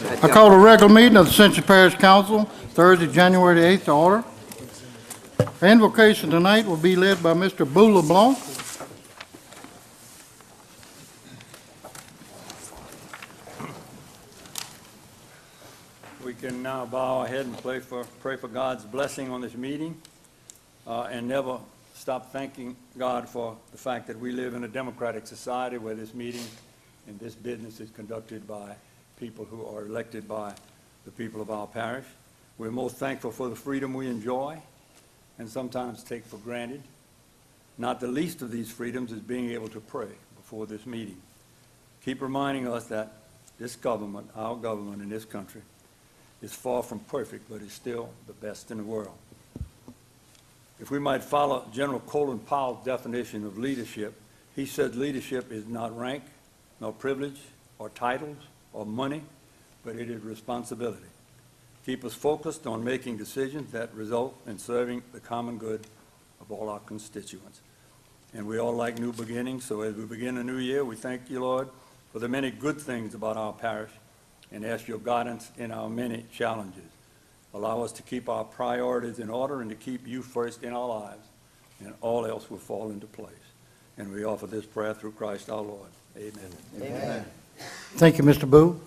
I call a regular meeting of the Ascension Parish Council, Thursday, January the 8th, to order. Our invocation tonight will be led by Mr. Bou LeBlanc. We can now bow our head and pray for God's blessing on this meeting, and never stop thanking God for the fact that we live in a democratic society where this meeting and this business is conducted by people who are elected by the people of our parish. We're most thankful for the freedom we enjoy and sometimes take for granted. Not the least of these freedoms is being able to pray before this meeting. Keep reminding us that this government, our government in this country, is far from perfect, but is still the best in the world. If we might follow General Colin Powell's definition of leadership, he said leadership is not rank, nor privilege, or titles, or money, but it is responsibility. Keep us focused on making decisions that result in serving the common good of all our constituents. And we all like new beginnings, so as we begin a new year, we thank you, Lord, for the many good things about our parish and ask your guidance in our many challenges. Allow us to keep our priorities in order and to keep you first in our lives, and all else will fall into place. And we offer this prayer through Christ our Lord. Amen. Amen. Thank you, Mr. Boo.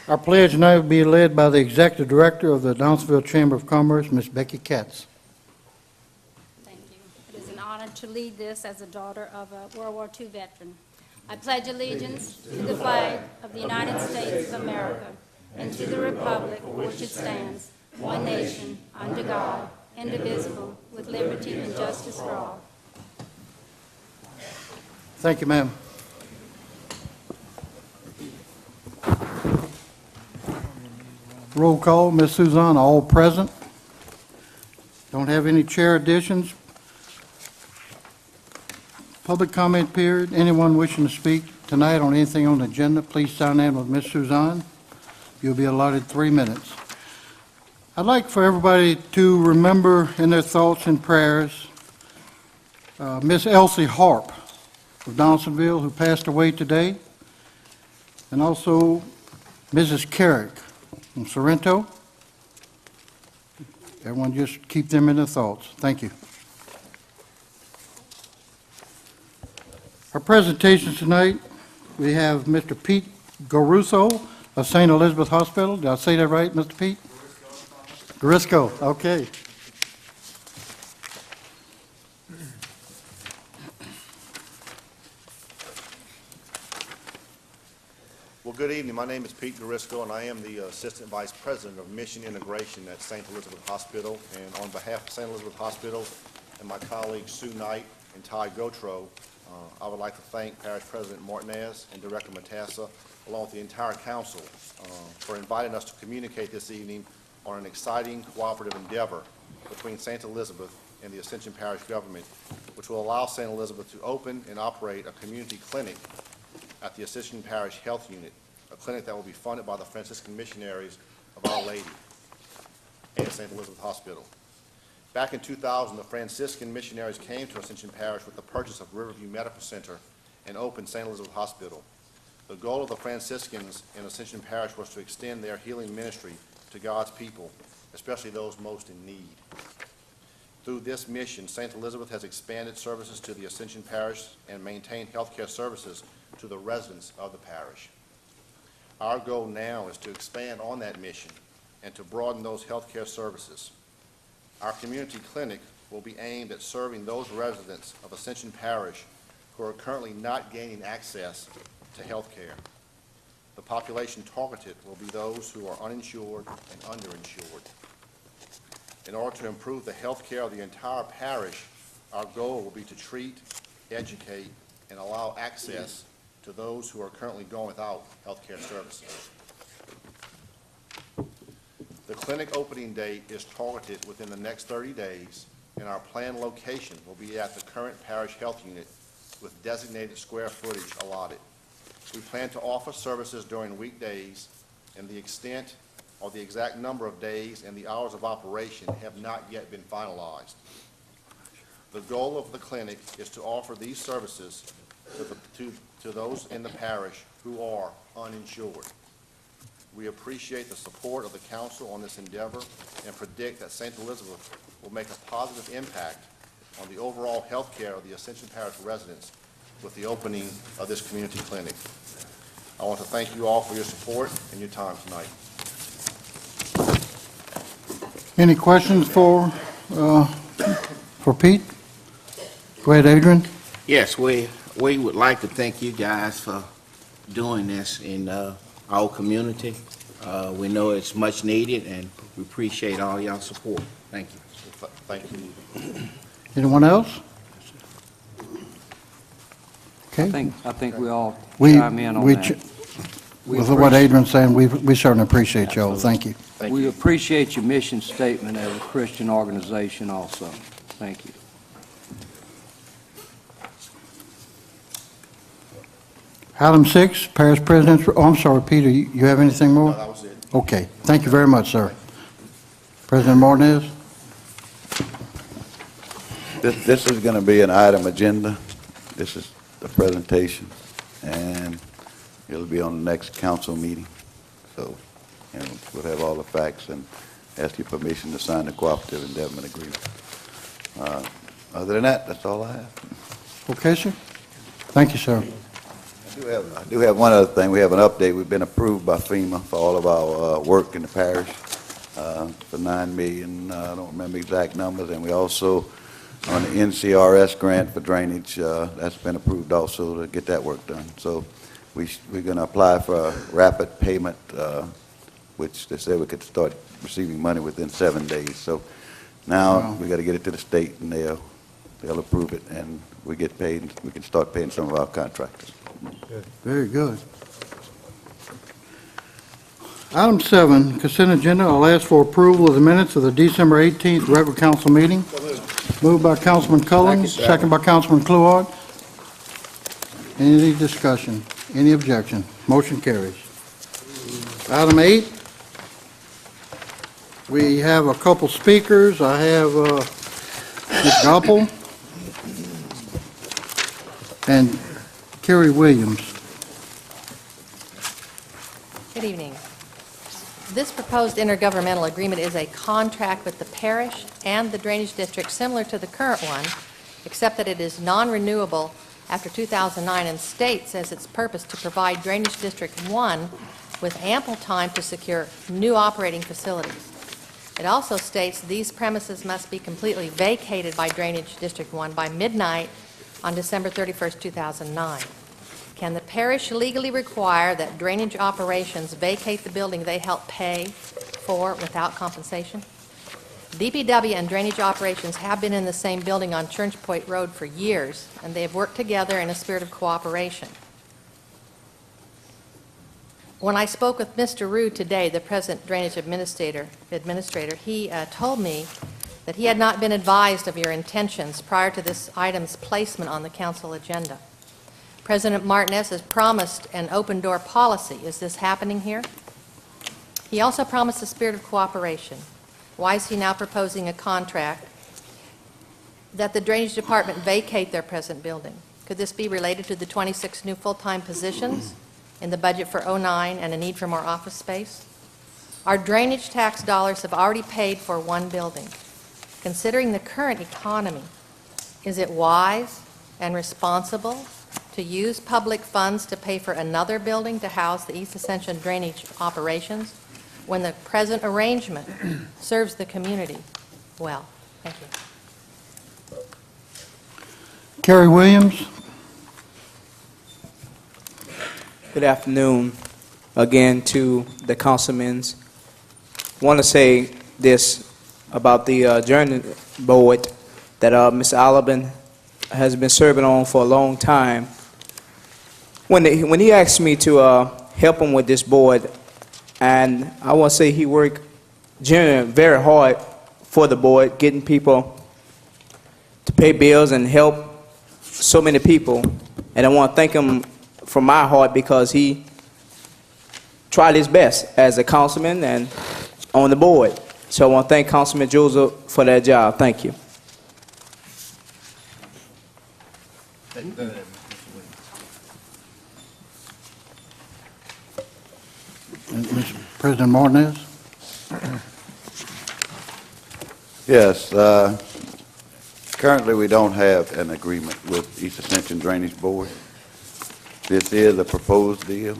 Our pledge tonight will be led by the Executive Director of the Downsville Chamber of Commerce, Ms. Becky Katz. Thank you. It is an honor to lead this as a daughter of a World War II veteran. I pledge allegiance to the flag of the United States of America and to the republic for which it stands, one nation, under God, indivisible, with liberty and justice for all. Thank you, ma'am. Roll call, Ms. Suzanne, all present. Don't have any chair additions. Public comment period. Anyone wishing to speak tonight on anything on the agenda, please sign in with Ms. Suzanne. You'll be allotted 3 minutes. I'd like for everybody to remember in their thoughts and prayers Miss Elsie Harp of Donaldsonville, who passed away today, and also Mrs. Carrick from Sorrento. Everyone just keep them in their thoughts. Thank you. Our presentations tonight, we have Mr. Pete Garuso of St. Elizabeth Hospital. Did I say that right, Mr. Pete? Garisco, okay. Well, good evening. My name is Pete Garisco, and I am the Assistant Vice President of Mission Integration at St. Elizabeth Hospital. And on behalf of St. Elizabeth Hospital and my colleagues Sue Knight and Ty Gotro, I would like to thank Parish President Martinez and Director Matassa, along with the entire council, for inviting us to communicate this evening on an exciting cooperative endeavor between St. Elizabeth and the Ascension Parish government, which will allow St. Elizabeth to open and operate a community clinic at the Ascension Parish Health Unit, a clinic that will be funded by the Franciscan Missionaries of Our Lady and St. Elizabeth Hospital. Back in 2000, the Franciscan missionaries came to Ascension Parish with the purchase of Riverview Medical Center and opened St. Elizabeth Hospital. The goal of the Franciscans in Ascension Parish was to extend their healing ministry to God's people, especially those most in need. Through this mission, St. Elizabeth has expanded services to the Ascension Parish and maintained healthcare services to the residents of the parish. Our goal now is to expand on that mission and to broaden those healthcare services. Our community clinic will be aimed at serving those residents of Ascension Parish who are currently not gaining access to health care. The population targeted will be those who are uninsured and underinsured. In order to improve the health care of the entire parish, our goal will be to treat, educate, and allow access to those who are currently going without health care services. The clinic opening date is targeted within the next 30 days, and our planned location will be at the current parish health unit with designated square footage allotted. We plan to offer services during weekdays, and the extent or the exact number of days and the hours of operation have not yet been finalized. The goal of the clinic is to offer these services to those in the parish who are uninsured. We appreciate the support of the council on this endeavor and predict that St. Elizabeth will make a positive impact on the overall health care of the Ascension Parish residents with the opening of this community clinic. I want to thank you all for your support and your time tonight. Any questions for Pete? Go ahead, Adrian. Yes, we would like to thank you guys for doing this in our community. We know it's much needed, and we appreciate all y'all support. Thank you. Thank you. Anyone else? Okay. I think we all We- chime in on we that. ch- With what Adrian's saying, we certainly appreciate y'all. Thank you. We appreciate your mission statement as a Christian organization also. Thank you. Item 6, Parish President's, oh, I'm sorry, Peter, you have anything more? No, that was it. Okay, thank you very much, sir. President Martinez? This is going to be an item agenda. This is the presentation, and it'll be on the next council meeting. So, we'll have all the facts and ask your permission to sign the cooperative endeavor agreement. Other than that, that's all I have. Okay, sir. Thank you, sir. I do have one other thing. We have an update. We've been approved by FEMA for all of our work in the parish for $9 million. I don't remember exact numbers. And we also, on the NCRS grant for drainage, that's been approved also to get that work done. So we're going to apply for a rapid payment, which they said we could start receiving money within 7 days. So now we got to get it to the state, and they'll approve it, and we get paid. We can start paying some of our contractors. Very good. Item 7, consent agenda. I'll ask for approval of the minutes of the December 18th regular council meeting. Moved by Councilman Cullen, second by Councilman Kluward. Any discussion? Any objection? Motion carries. Item 8, we have a couple speakers. I have Ms. Goppel and Kerry Williams. Good evening. This proposed intergovernmental agreement is a contract with the parish and the drainage district similar to the current one, except that it is non-renewable after 2009 and states as its purpose to provide Drainage District 1 with ample time to secure new operating facilities. It also states these premises must be completely vacated by Drainage District 1 by midnight on December 31st, 2009. Can the parish legally require that drainage operations vacate the building they help pay for without compensation? DPW and drainage operations have been in the same building on Church Point Road for years, and they have worked together in a spirit of cooperation. When I spoke with Mr. Rue today, the present drainage administrator, he told me that he had not been advised of your intentions prior to this item's placement on the council agenda. President Martinez has promised an open-door policy. Is this happening here? He also promised a spirit of cooperation. Why is he now proposing a contract that the Drainage Department vacate their present building? Could this be related to the 26 new full-time positions in the budget for '09 and a need for more office space? Our drainage tax dollars have already paid for one building. Considering the current economy, is it wise and responsible to use public funds to pay for another building to house the East Ascension drainage operations when the present arrangement serves the community well? Thank you. Kerry Williams? Good afternoon again to the councilmen. Want to say this about the adjournment board that Ms. Alabin has been serving on for a long time. When he asked me to help him with this board, and I want to say he worked generally very hard for the board, getting people to pay bills and help so many people, and I want to thank him from my heart because he tried his best as a councilman and on the board. So I want to thank Councilman Joseph for that job. Thank you. And President Martinez? Yes, currently we don't have an agreement with East Ascension Drainage Board. This is a proposed deal.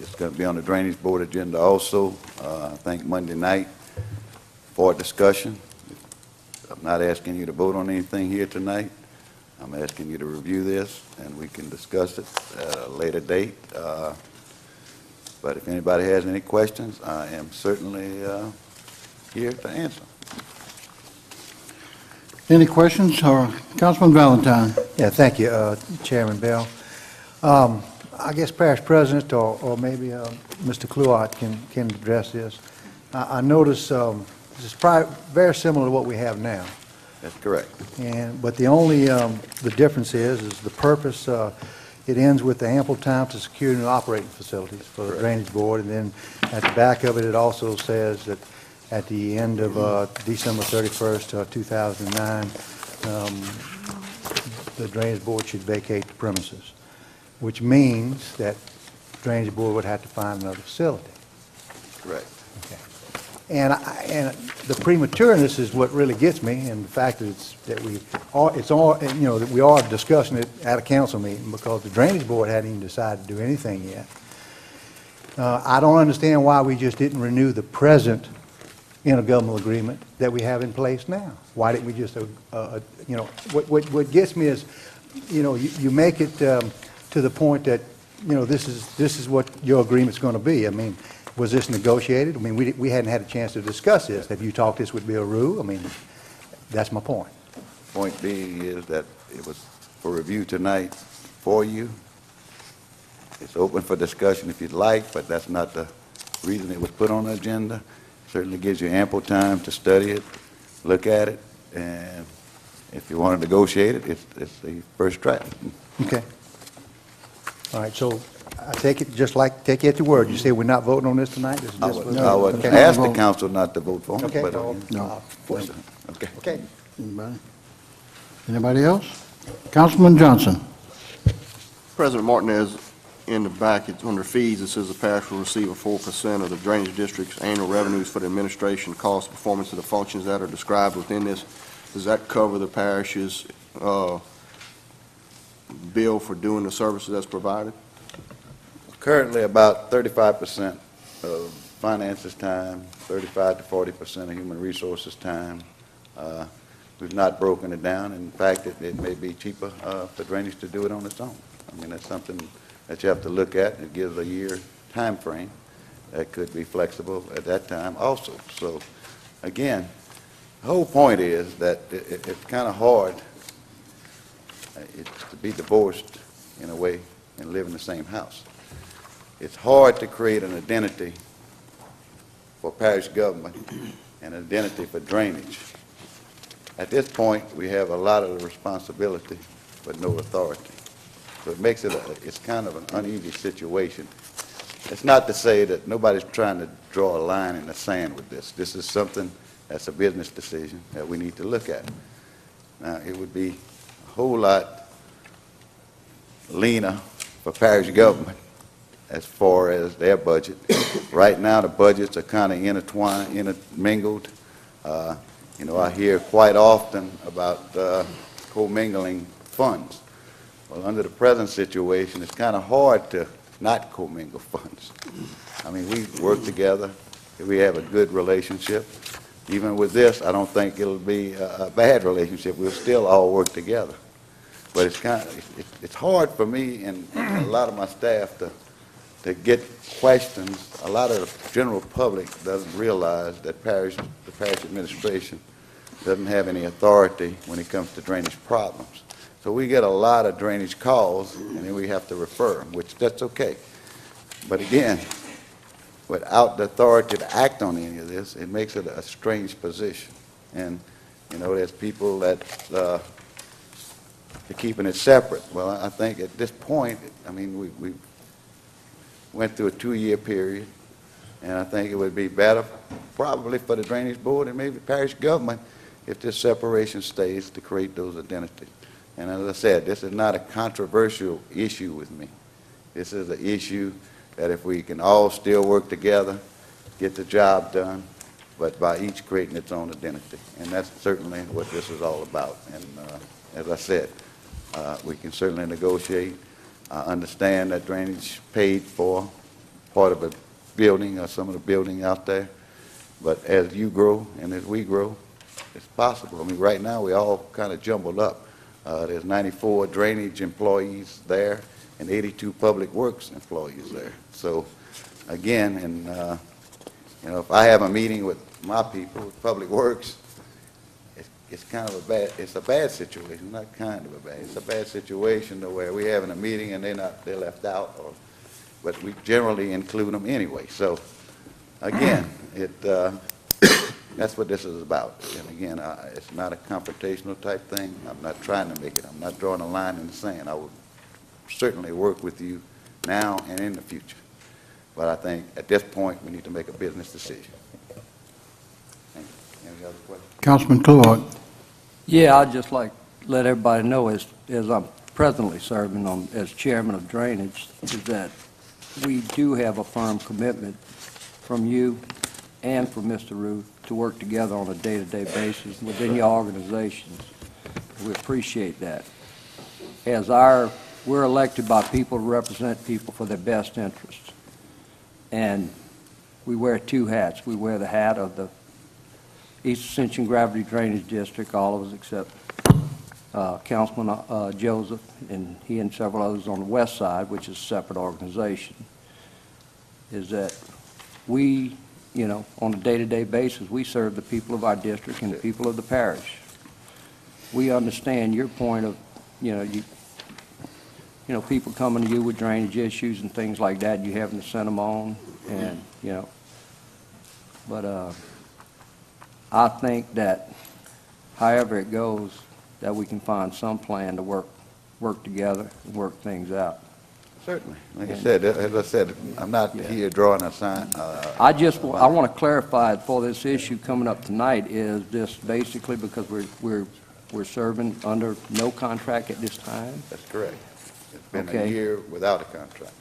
It's going to be on the Drainage Board agenda also, I think Monday night for discussion. I'm not asking you to vote on anything here tonight. I'm asking you to review this, and we can discuss it at a later date. But if anybody has any questions, I am certainly here to answer. Any questions? Or Councilman Valentine? Yeah, thank you, Chairman Bell. I guess Parish President or maybe Mr. Kluart can address this. I notice this is probably very similar to what we have now. That's correct. But the only the difference is the purpose. It ends with the ample time to secure new operating facilities for the Drainage Board, and then at the back of it, it also says that at the end of December 31st, 2009, the Drainage Board should vacate the premises, which means that the Drainage Board would have to find another facility. Correct. Okay. And the prematureness is what really gets me, and the fact that we are discussing it at a council meeting because the Drainage Board hadn't even decided to do anything yet. I don't understand why we just didn't renew the present intergovernmental agreement that we have in place now. Why didn't we just, what gets me is, you make it to the point that, this is what your agreement's going to be. I mean, was this negotiated? I mean, we hadn't had a chance to discuss this. Have you talked this with Bill Rue? I mean, that's my point. Point being is that it was for review tonight for you. It's open for discussion if you'd like, but that's not the reason it was put on the agenda. Certainly gives you ample time to study it, look at it, and if you want to negotiate it, it's the first draft. Okay. All right, so I take it take you at your word. You say we're not voting on this tonight? This is I just would, for- I would Okay. ask the council not to vote for it, Okay. but No. okay. Okay. Anybody? Anybody else? Councilman Johnson? President Martinez, in the back, it's under fees, it says the parish will receive a 4% of the drainage district's annual revenues for the administration, cost, performance of the functions that are described within this. Does that cover the parish's bill for doing the services that's provided? Currently, about 35% of finances time, 35 to 40% of human resources time. We've not broken it down. In fact, it may be cheaper for drainage to do it on its own. I mean, that's something that you have to look at. It gives a year time frame that could be flexible at that time also. So, again, the whole point is that it's kind of hard to be divorced in a way and live in the same house. It's hard to create an identity for parish government and an identity for drainage. At this point, we have a lot of the responsibility but no authority. So it makes it's kind of an uneasy situation. It's not to say that nobody's trying to draw a line in the sand with this. This is something that's a business decision that we need to look at. Now, it would be a whole lot leaner for parish government as far as their budget. Right now, the budgets are kind of intermingled. I hear quite often about commingling funds. Well, under the present situation, it's kind of hard to not commingle funds. I mean, we work together. We have a good relationship. Even with this, I don't think it'll be a bad relationship. We'll still all work together. But it's hard for me and a lot of my staff to get questions. A lot of the general public doesn't realize that the parish administration doesn't have any authority when it comes to drainage problems. So we get a lot of drainage calls, and then we have to refer them, which that's okay. But again, without the authority to act on any of this, it makes it a strange position. And, there's people that are keeping it separate. Well, I think at this point, I mean, we went through a 2-year period, and I think it would be better probably for the Drainage Board and maybe parish government if this separation stays to create those identities. And as I said, this is not a controversial issue with me. This is an issue that if we can all still work together, get the job done, but by each creating its own identity. And that's certainly what this is all about. And as I said, we can certainly negotiate. I understand that drainage paid for part of a building or some of the building out there, but as you grow and as we grow, it's possible. I mean, right now, we all kind of jumbled up. There's 94 drainage employees there and 82 public works employees there. So, again, and, you know, if I have a meeting with my people, with public works, it's kind of it's a bad situation, not kind of a bad, it's a bad situation to where we're having a meeting and they're left out, but we generally include them anyway. So, again, that's what this is about. And again, it's not a confrontational type thing. I'm not trying to make it. I'm not drawing a line in the sand. I will certainly work with you now and in the future. But I think at this point, we need to make a business decision. Thank you. Any other questions? Councilman Clark. Yeah, I'd just like to let everybody know, as I'm presently serving as chairman of drainage, is that we do have a firm commitment from you and from Mr. Ruth to work together on a day-to-day basis within your organizations. We appreciate that. We're elected by people to represent people for their best interests. And we wear two hats. We wear the hat of the East Ascension Gravity Drainage District, all of us except Councilman Joseph, and he and several others on the west side, which is a separate organization, is that we, you know, on a day-to-day basis, we serve the people of our district and the people of the parish. We understand your point of, you know, people coming to you with drainage issues and things like that, you having to send them on, and, you know, but I think that however it goes, that we can find some plan to work together and work things out. Certainly. Like I said, as I said, I'm not here drawing a sign. I want to clarify for this issue coming up tonight, is this basically because we're serving under no contract at this time? That's correct. It's been a Okay. year without a contract.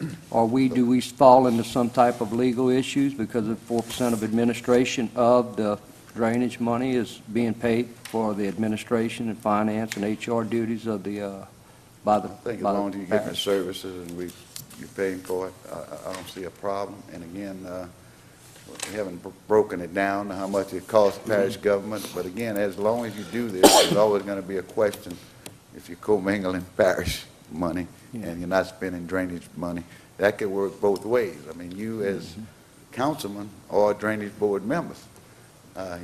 Do we fall into some type of legal issues because of 4% of administration of the drainage money is being paid for the administration and finance and HR duties of the, by the I think as by the long as you get the parish? services and you're paying for it, I don't see a problem. And again, we haven't broken it down to how much it costs parish government, but again, as long as you do this, there's always going to be a question if you're commingling parish money and you're not spending drainage money. That could work both ways. I mean, you as councilman or drainage board members,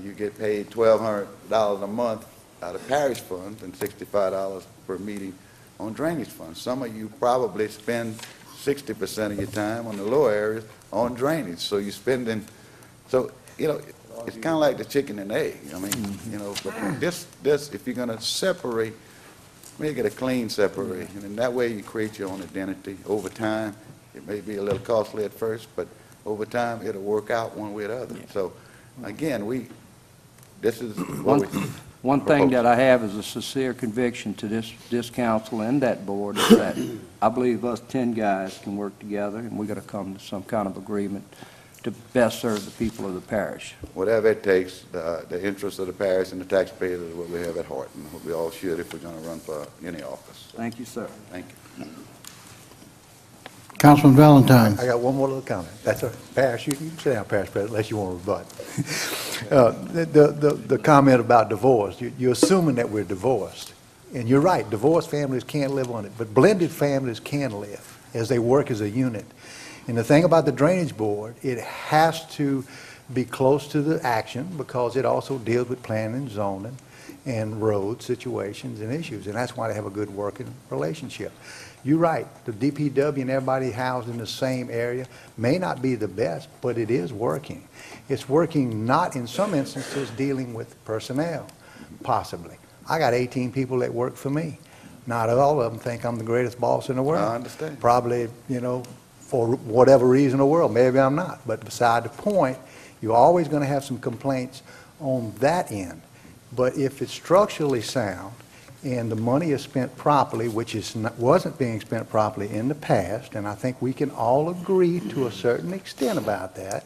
you get paid $1,200 a month out of parish funds and $65 per meeting on drainage funds. Some of you probably spend 60% of your time on the lower areas on drainage. So you're spending, so, you know, it's kind of like the chicken and egg. I mean, you know, but this, if you're going to separate, make it a clean separation, and that way you create your own identity over time. It may be a little costly at first, but over time it'll work out one way or the other. So again, this is what we One thing that I have is a sincere conviction to this council and that board is that I believe us 10 guys can work together, and we got to come to some kind of agreement to best serve the people of the parish. Whatever it takes, the interests of the parish and the taxpayers is what we have at heart, and what we all should if we're going to run for any office. So, Thank you, sir. thank you. Councilman Valentine. I got one more little comment. That's a Parish, you can sit down, Parish President, unless you want to rebut. The comment about divorce, you're assuming that we're divorced. And you're right, divorced families can't live on it, but blended families can live as they work as a unit. And the thing about the Drainage Board, it has to be close to the action because it also deals with planning and zoning and road situations and issues. And that's why they have a good working relationship. You're right, the DPW and everybody housed in the same area may not be the best, but it is working. It's working not in some instances dealing with personnel, possibly. I got 18 people that work for me. Not all of them think I'm the greatest boss in the world. I understand. Probably, you know, for whatever reason in the world, maybe I'm not. But beside the point, you're always going to have some complaints on that end. But if it's structurally sound and the money is spent properly, which wasn't being spent properly in the past, and I think we can all agree to a certain extent about that,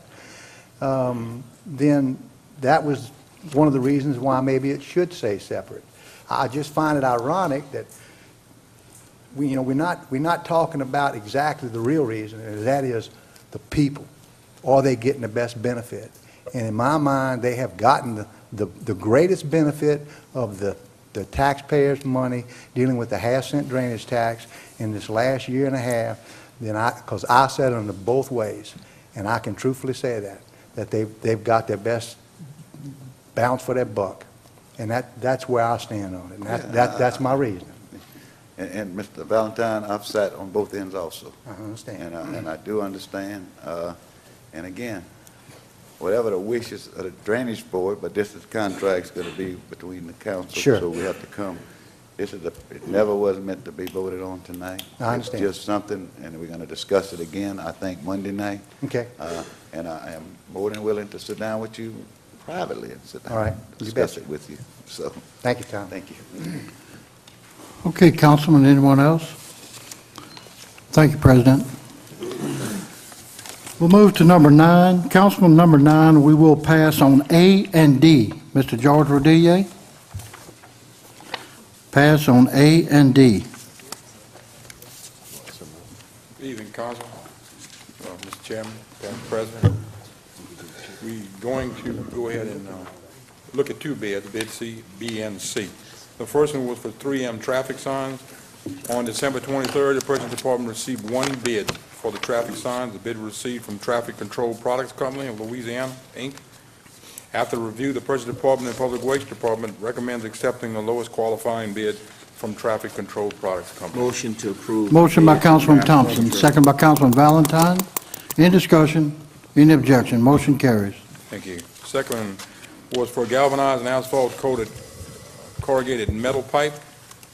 then that was one of the reasons why maybe it should say separate. I just find it ironic that we're not talking about exactly the real reason, and that is the people. Are they getting the best benefit? And in my mind, they have gotten the greatest benefit of the taxpayers' money dealing with the half-cent drainage tax in this last year and a half, because I sat on it both ways, and I can truthfully say that they've got their best bounce for their buck, and that's where I stand on it, and that's my reason. And Mr. Valentine, I've sat on both ends also. I understand. And I do understand. And again, whatever the wishes of the Drainage Board, but this is contract's going to be between the council. Sure. So we have to come. It never was meant to be voted on tonight. I understand. It's just something, and we're going to discuss it again, I think, Monday night. Okay. And I am more than willing to sit down with you privately and sit down. All right. and You discuss betcha. it with you. So, Thank you, Tom. thank you. Okay, Councilman, anyone else? Thank you, President. We'll move to number 9. Councilman number 9, we will pass on A and D. Mr. George Rodillier? Pass on A and D. Good evening, Council, Mr. Chairman, Madam President. We're going to go ahead and look at two bids, bid C, B, and C. The first one was for 3M traffic signs. On December 23rd, the Purchasing Department received one bid for the traffic signs. The bid was received from Traffic Control Products Company of Louisiana, Inc. After review, the Purchasing Department and Public Works Department recommends accepting the lowest qualifying bid from Traffic Control Products Company. Motion to approve. Motion by bid. Councilman Madam Thompson, President. second by Councilman Valentine. Any discussion? Any objection? Motion carries. Thank you. Second one was for galvanized and asphalt-coated corrugated metal pipe.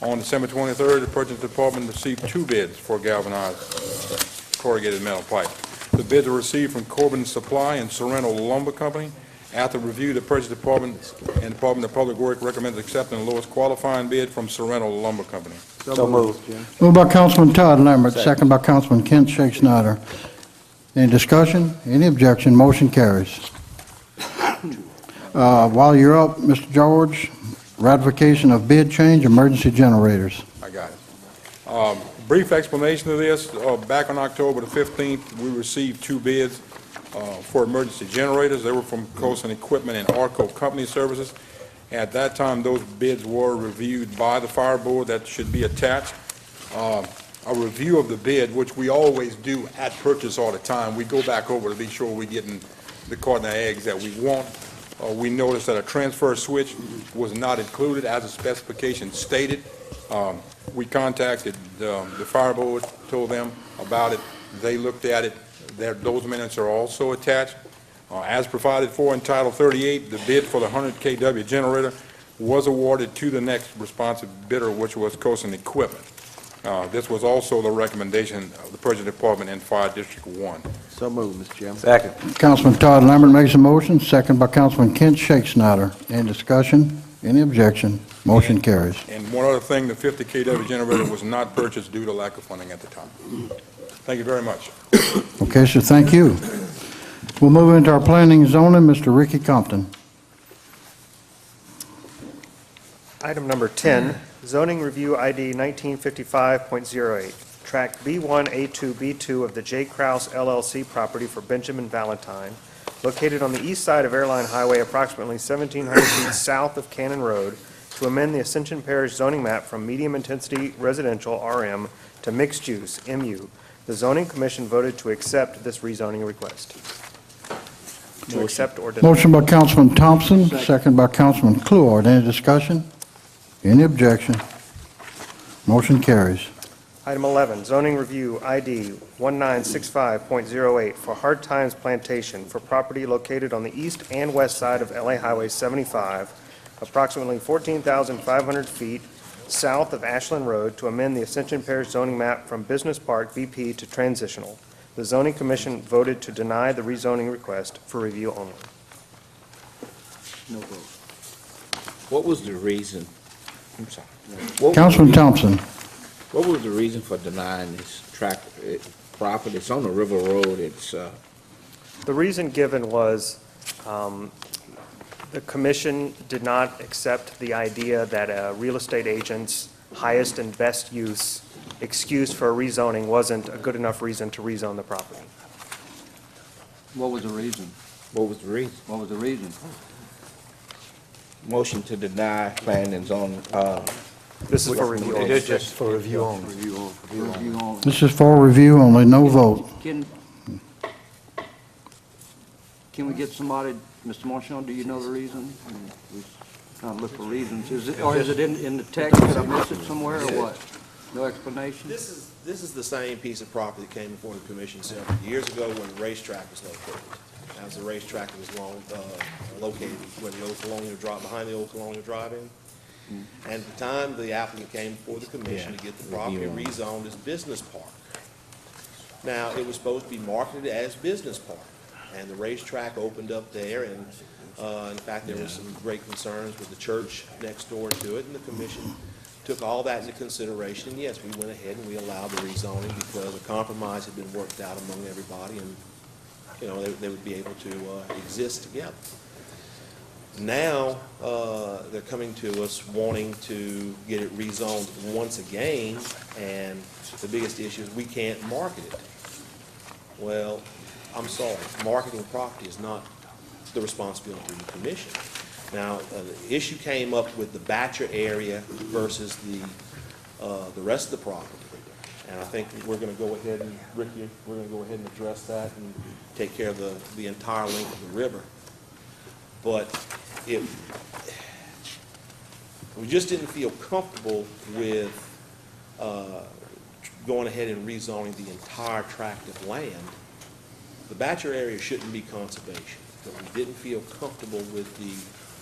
On December 23rd, the Purchasing Department received two bids for galvanized corrugated metal pipe. The bids were received from Corbin Supply and Sorrento Lumber Company. After review, the Purchasing Department and Department of Public Works recommends accepting the lowest qualifying bid from Sorrento Lumber Company. So moved. Moved by Councilman Todd Lambert, second by Councilman Kent Shake Snyder. Any discussion? Any objection? Motion carries. While you're up, Mr. George, ratification of bid change, emergency generators. I got it. Brief explanation of this. Back on October the 15th, we received two bids for emergency generators. They were from Coastal Equipment and Arco Company Services. At that time, those bids were reviewed by the Fire Board. That should be attached. A review of the bid, which we always do at purchase all the time. We go back over to be sure we're getting the carton of eggs that we want. We noticed that a transfer switch was not included as the specification stated. We contacted the Fire Board, told them about it. They looked at it. Those minutes are also attached. As provided for in Title 38, the bid for the 100 kW generator was awarded to the next responsive bidder, which was Coastal Equipment. This was also the recommendation of the Purchasing Department in Fire District 1. So moved, Mr. Chairman. Second. Councilman Todd Lambert makes a motion, second by Councilman Kent Shake Snyder. Any discussion? Any objection? Motion carries. And one other thing, the 50 kW generator was not purchased due to lack of funding at the time. Thank you very much. Okay, sir, thank you. We'll move into our planning and zoning. Mr. Ricky Compton. Item number 10, zoning review ID 1955.08, tract B1A2B2 of the J. Kraus LLC property for Benjamin Valentine, located on the east side of Airline Highway approximately 1,700 feet south of Cannon Road, to amend the Ascension Parish zoning map from medium-intensity residential, RM, to mixed-use, MU. The zoning commission voted to accept this rezoning request. To accept or deny. Motion by Councilman Thompson, second by Councilman Kluart. Any discussion? Any objection? Motion carries. Item 11, zoning review ID 1965.08 for Hard Times Plantation for property located on the east and west side of LA Highway 75, approximately 14,500 feet south of Ashland Road, to amend the Ascension Parish zoning map from Business Park BP to transitional. The zoning commission voted to deny the rezoning request for review only. No vote. What was the reason I'm sorry. What was Councilman the reason- Thompson. What was the reason for denying this tract property? It's on the River Road, it's, The reason given was the commission did not accept the idea that a real estate agent's highest and best use excuse for a rezoning wasn't a good enough reason to rezone the property. What was the reason? what was the reason? What was the reason? Motion to deny planning and zoning, This is for review. It is just for review only. Review only. This is for review only, no vote. Can we get somebody, Mr. Marchand, do you know the reason? I mean, we kind of look for reasons. Or is it in the text? Did I miss it somewhere or what? No explanation? This is the same piece of property that came before the commission several years ago when the racetrack was located. That was the racetrack that was located where the old Colonial Drive, behind the old Colonial Drive-In. And at the time, the applicant came before the commission to get the property rezoned as business park. Now, it was supposed to be marketed as business park, and the racetrack opened up there, and in fact, there were some great concerns with the church next door to it, and the commission took all that into consideration, and yes, we went ahead and we allowed the rezoning because a compromise had been worked out among everybody, and, you know, they would be able to exist together. Now, they're coming to us wanting to get it rezoned once again, and the biggest issue is we can't market it. Well, I'm sorry, marketing property is not the responsibility of the commission. Now, the issue came up with the Batcher area versus the rest of the property. And I think we're going to go ahead and, Ricky, we're going to go ahead and address that and take care of the entire length of the river. But we just didn't feel comfortable with going ahead and rezoning the entire tract of land. The Batcher area shouldn't be conservation, but we didn't feel comfortable with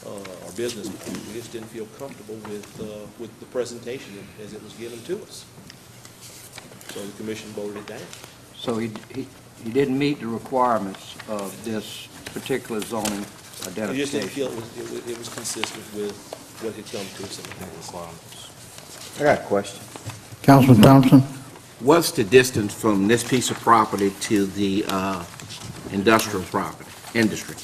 our business plan. We just didn't feel comfortable with the presentation as it was given to us. So the commission voted it down. So he didn't meet the requirements of this particular zoning identification? We just didn't feel it was consistent with what had come to us in the past. I got a question. Councilman Thompson? What's the distance from this piece of property to the industrial property, industry?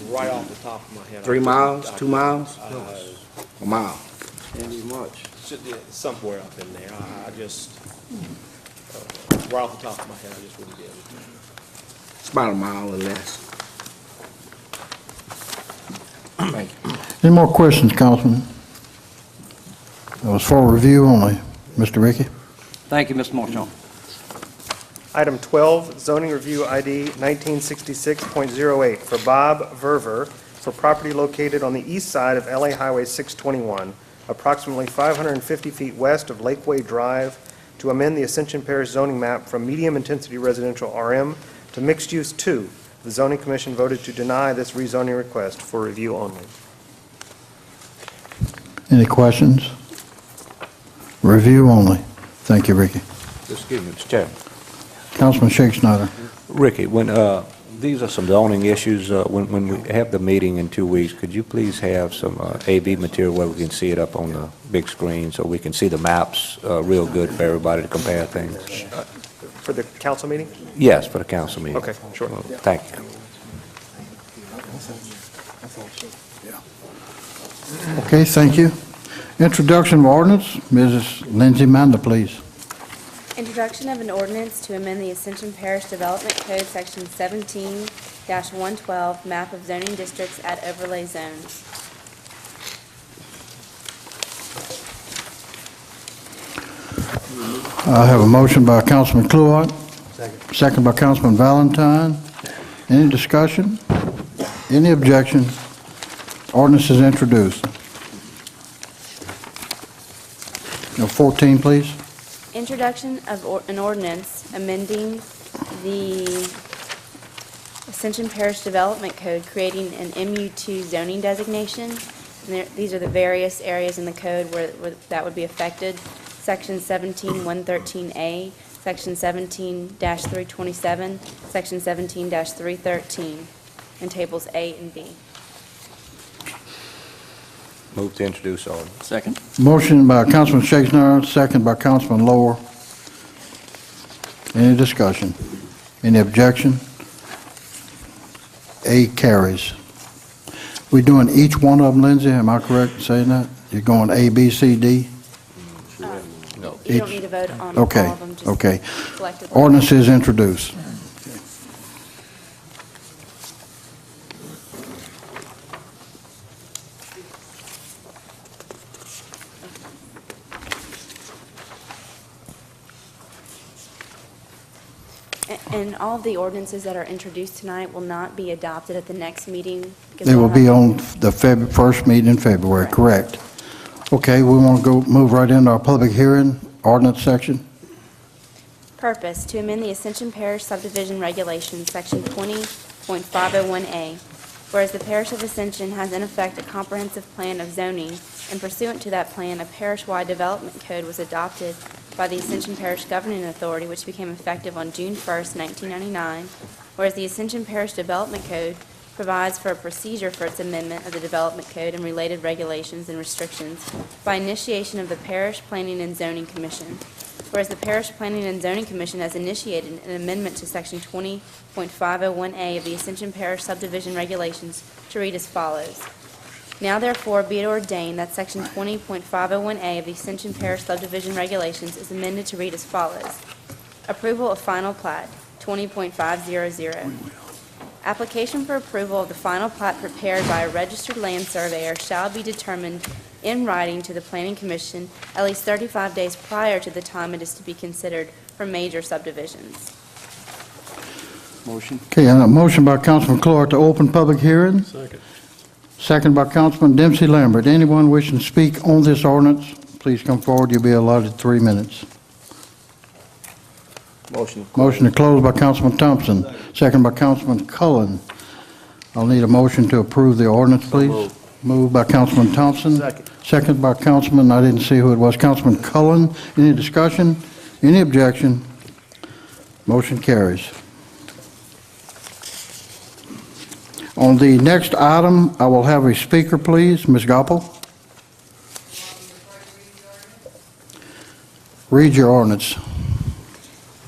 Right off the top of my head. 3 miles, 2 miles? A mile? Any much? Somewhere up in there. I just, right off the top of my head, I just wouldn't be able to. It's about a mile or less. Thank you. Any more questions, Councilman? That was for review only. Mr. Ricky? Thank you, Mr. Marchand. Item 12, zoning review ID 1966.08 for Bob Verver for property located on the east side of LA Highway 621, approximately 550 feet west of Lakeway Drive, to amend the Ascension Parish zoning map from medium-intensity residential RM to mixed-use 2. The zoning commission voted to deny this rezoning request for review only. Any questions? Review only. Thank you, Ricky. Excuse me, Mr. Chairman. Councilman Shake Snyder. Ricky, when, these are some zoning issues, when we have the meeting in 2 weeks, could you please have some AV material where we can see it up on the big screen so we can see the maps real good for everybody to compare things? For the council meeting? Yes, for the council meeting. Okay, sure. Thank you. Okay, thank you. Introduction of ordinance, Mrs. Lindsay Manda, please. Introduction of an ordinance to amend the Ascension Parish Development Code, Section 17-112, map of zoning districts at overlay zones. I have a motion by Councilman Kluart. Second by Councilman Valentine. Any discussion? Any objection? Ordinance is introduced. No, 14, please. Introduction of an ordinance amending the Ascension Parish Development Code, creating an MU2 zoning designation. And these are the various areas in the code where that would be affected. Section 17-113A, Section 17-327, Section 17-313, and Tables A and B. Move to introduce ordinance. Second. Motion by Councilman Shakespeare, second by Councilman Lower. Any discussion? Any objection? A carries. We doing each one of them, Lindsay? Am I correct in saying that? You're going A, B, C, D? No. You don't need to vote on all Okay, of them, just okay. collectively. Ordinance is introduced. And all of the ordinances that are introduced tonight will not be adopted at the next meeting? because They will we'll be have- on the first meeting in February, correct? Okay, we want to move right into our public hearing, ordinance section. Purpose, to amend the Ascension Parish subdivision regulations, Section 20.501A. Whereas the Parish of Ascension has in effect a comprehensive plan of zoning, and pursuant to that plan, a parish-wide development code was adopted by the Ascension Parish Governing Authority, which became effective on June 1st, 1999. Whereas the Ascension Parish Development Code provides for a procedure for its amendment of the Development Code and related regulations and restrictions by initiation of the Parish Planning and Zoning Commission. Whereas the Parish Planning and Zoning Commission has initiated an amendment to Section 20.501A of the Ascension Parish Subdivision Regulations to read as follows. Now therefore be it ordained that Section 20.501A of the Ascension Parish Subdivision Regulations is amended to read as follows. Approval of final plat, 20.500. Application for approval of the final plat prepared by a registered land surveyor shall be determined in writing to the Planning Commission at least 35 days prior to the time it is to be considered for major subdivisions. Motion. Okay, and a motion by Councilman Clark to open public hearing. Second. Second by Councilman Dempsey Lambert. Anyone wishing to speak on this ordinance, please come forward. You'll be allotted 3 minutes. Motion. Motion to close by Councilman Thompson, second by Councilman Cullen. I'll need a motion to approve the ordinance, please. Moved by Councilman Thompson. Second. Second by Councilman, I didn't see who it was, Councilman Cullen. Any discussion? Any objection? Motion carries. On the next item, I will have a speaker, please. Ms. Goppel. Read your ordinance.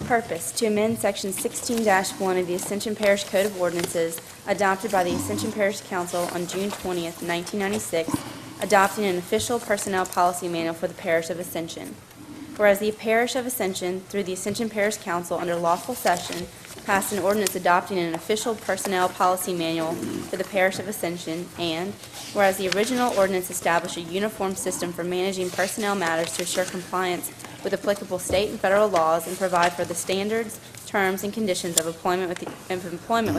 Purpose, to amend Section 16-1 of the Ascension Parish Code of Ordinances adopted by the Ascension Parish Council on June 20th, 1996, adopting an official personnel policy manual for the Parish of Ascension. Whereas the Parish of Ascension, through the Ascension Parish Council under lawful session, passed an ordinance adopting an official personnel policy manual for the Parish of Ascension, and whereas the original ordinance established a uniform system for managing personnel matters to assure compliance with applicable state and federal laws and provide for the standards, terms, and conditions of employment with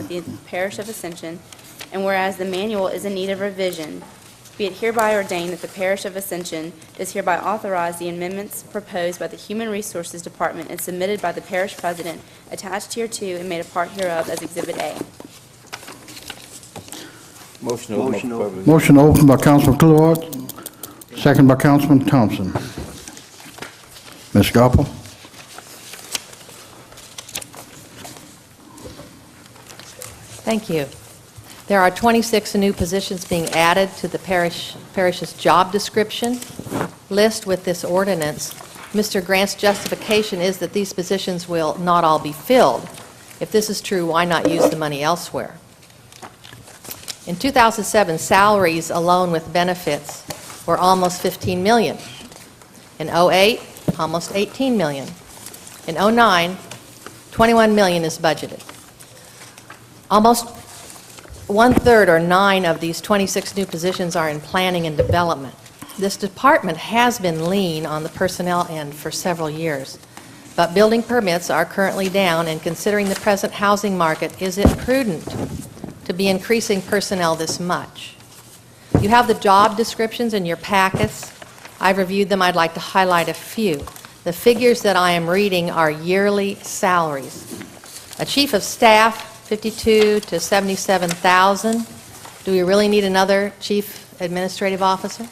the Parish of Ascension, and whereas the manual is in need of revision, be it hereby ordained that the Parish of Ascension does hereby authorize the amendments proposed by the Human Resources Department and submitted by the Parish President attached hereto and made a part hereof as Exhibit A. Motion to open up public. Motion to open by Councilman Clark, second by Councilman Thompson. Ms. Goppel. Thank you. There are 26 new positions being added to the parish's job description list with this ordinance. Mr. Grant's justification is that these positions will not all be filled. If this is true, why not use the money elsewhere? In 2007, salaries alone with benefits were almost $15 million. In '08, almost $18 million. In '09, $21 million is budgeted. Almost one-third or 9 of these 26 new positions are in planning and development. This department has been lean on the personnel end for several years, but building permits are currently down, and considering the present housing market, is it prudent to be increasing personnel this much? You have the job descriptions in your packets. I've reviewed them. I'd like to highlight a few. The figures that I am reading are yearly salaries. A chief of staff, $52,000 to $77,000. Do we really need another chief administrative officer?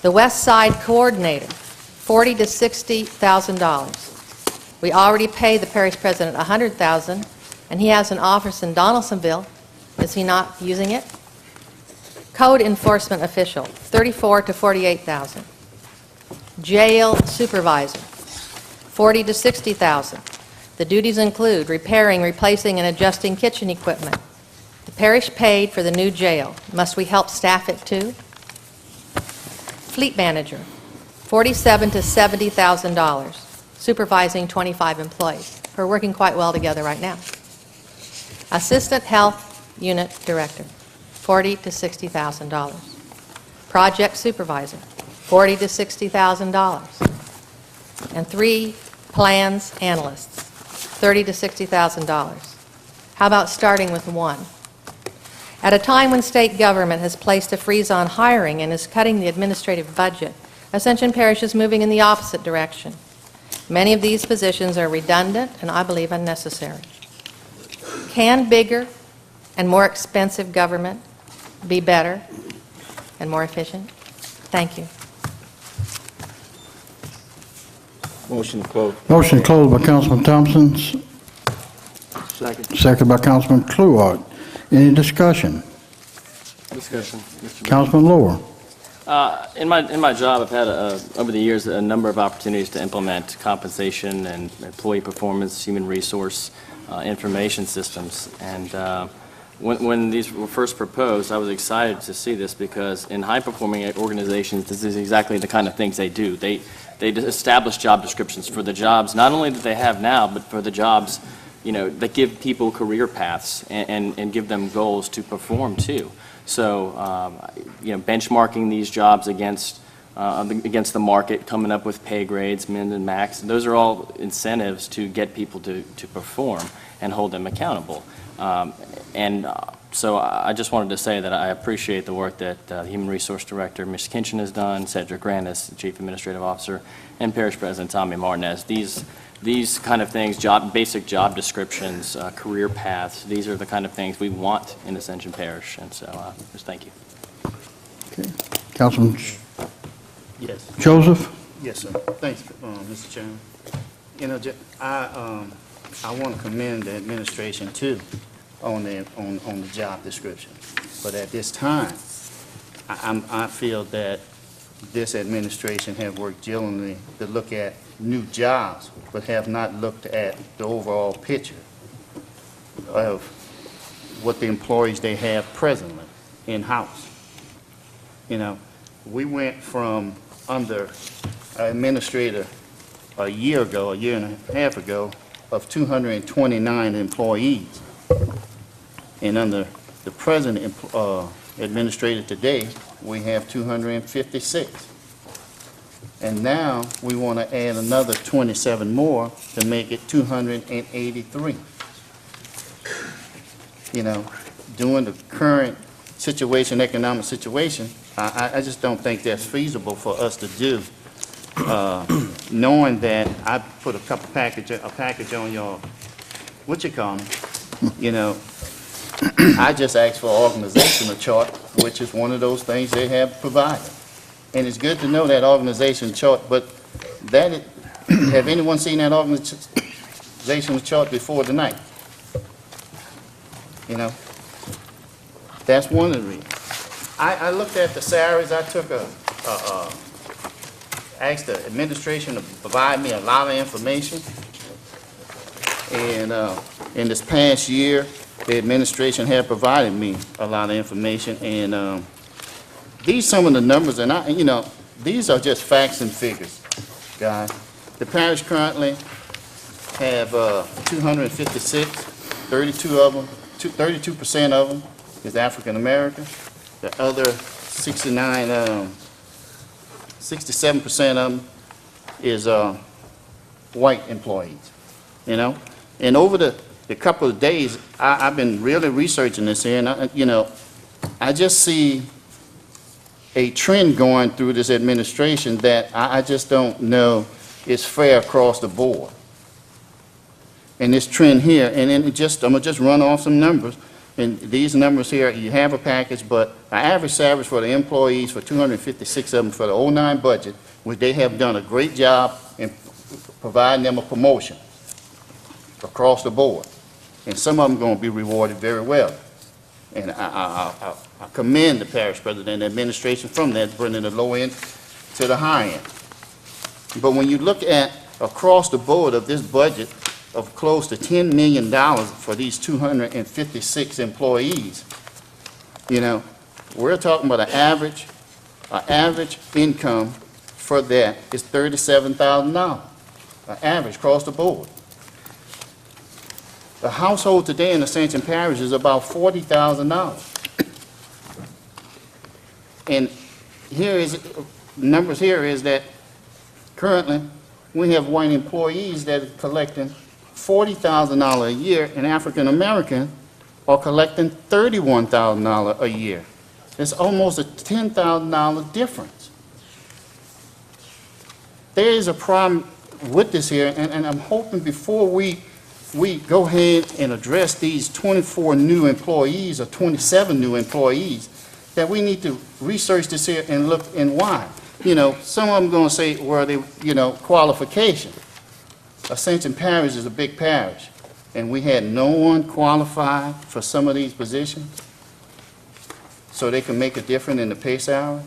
The West Side coordinator, $40,000 to $60,000. We already pay the parish president $100,000, and he has an office in Donaldsonville. Is he not using it? Code enforcement official, 34 to 48,000. Jail supervisor, 40 to 60,000. The duties include repairing, replacing, and adjusting kitchen equipment. The parish paid for the new jail. Must we help staff it too? Fleet manager, $47,000 to $70,000, supervising 25 employees. We're working quite well together right now. Assistant health unit director, $40,000 to $60,000. Project supervisor, $40,000 to $60,000. And 3 plans analysts, $30,000 to $60,000. How about starting with 1? At a time when state government has placed a freeze on hiring and is cutting the administrative budget, Ascension Parish is moving in the opposite direction. Many of these positions are redundant and I believe unnecessary. Can bigger and more expensive government be better and more efficient? Thank you. Motion to close. Motion closed by Councilman Thompson, second by Councilman Kluart. Any discussion? Discussion, Mr. Mayor. Councilman Lohr. In my job, I've had, over the years, a number of opportunities to implement compensation and employee performance, human resource information systems. And when these were first proposed, I was excited to see this because in high-performing organizations, this is exactly the kind of things they do. They establish job descriptions for the jobs, not only that they have now, but for the jobs, that give people career paths and give them goals to perform too. So, benchmarking these jobs against the market, coming up with pay grades, min and max, those are all incentives to get people to perform and hold them accountable. So I just wanted to say that I appreciate the work that the Human Resource Director, Ms. Kinchin, has done, Cedric Grant as the Chief Administrative Officer, and Parish President Tommy Martinez. These kind of things, basic job descriptions, career paths, these are the kind of things we want in Ascension Parish, and so just thank you. Okay. Councilman Yes. Joseph? Yes, sir. Thanks, Mr. Chairman. I want to commend the administration too on the job description. But at this time, I feel that this administration have worked diligently to look at new jobs, but have not looked at the overall picture of what the employees they have presently in-house. We went from under an administrator a year and a half ago, of 229 employees. And under the present administrator today, we have 256. And now we want to add another 27 more to make it 283. During the current situation, economic situation, I just don't think that's feasible for us to do. Knowing that I put a package on your, I just asked for an organizational chart, which is one of those things they have provided. And it's good to know that organization chart, but have anyone seen that organizational chart before tonight? That's one of the reasons. I looked at the salaries. I took asked the administration to provide me a lot of information. And in this past year, the administration had provided me a lot of information. And these some of the numbers, and these are just facts and figures, guys. The parish currently have 256, 32% of them is African American. The other 67% of them is white employees, And over the couple of days, I've been really researching this here, and I just see a trend going through this administration that I just don't know is fair across the board. And this trend here, and then I'm gonna just run off some numbers. And these numbers here, you have a package, but the average salary for the employees, for 256 of them for the '09 budget, which they have done a great job in providing them a promotion across the board. And some of them going to be rewarded very well. And I commend the parish president and administration from that, bringing the low end to the high end. But when you look at across the board of this budget of close to $10 million for these 256 employees, you know, we're talking about an average income for that is $37,000, an average across the board. The household today in Ascension Parish is about $40,000. And numbers here is that currently we have white employees that are collecting $40,000 a year, and African American are collecting $31,000 a year. It's almost a $10,000 difference. There is a problem with this here, and I'm hoping before we go ahead and address these 24 new employees or 27 new employees, that we need to research this here and look and why. You know, some of them going to say, well, they, you know, qualification. Ascension Parish is a big parish, and we had no one qualified for some of these positions so they can make a difference in the pay salary.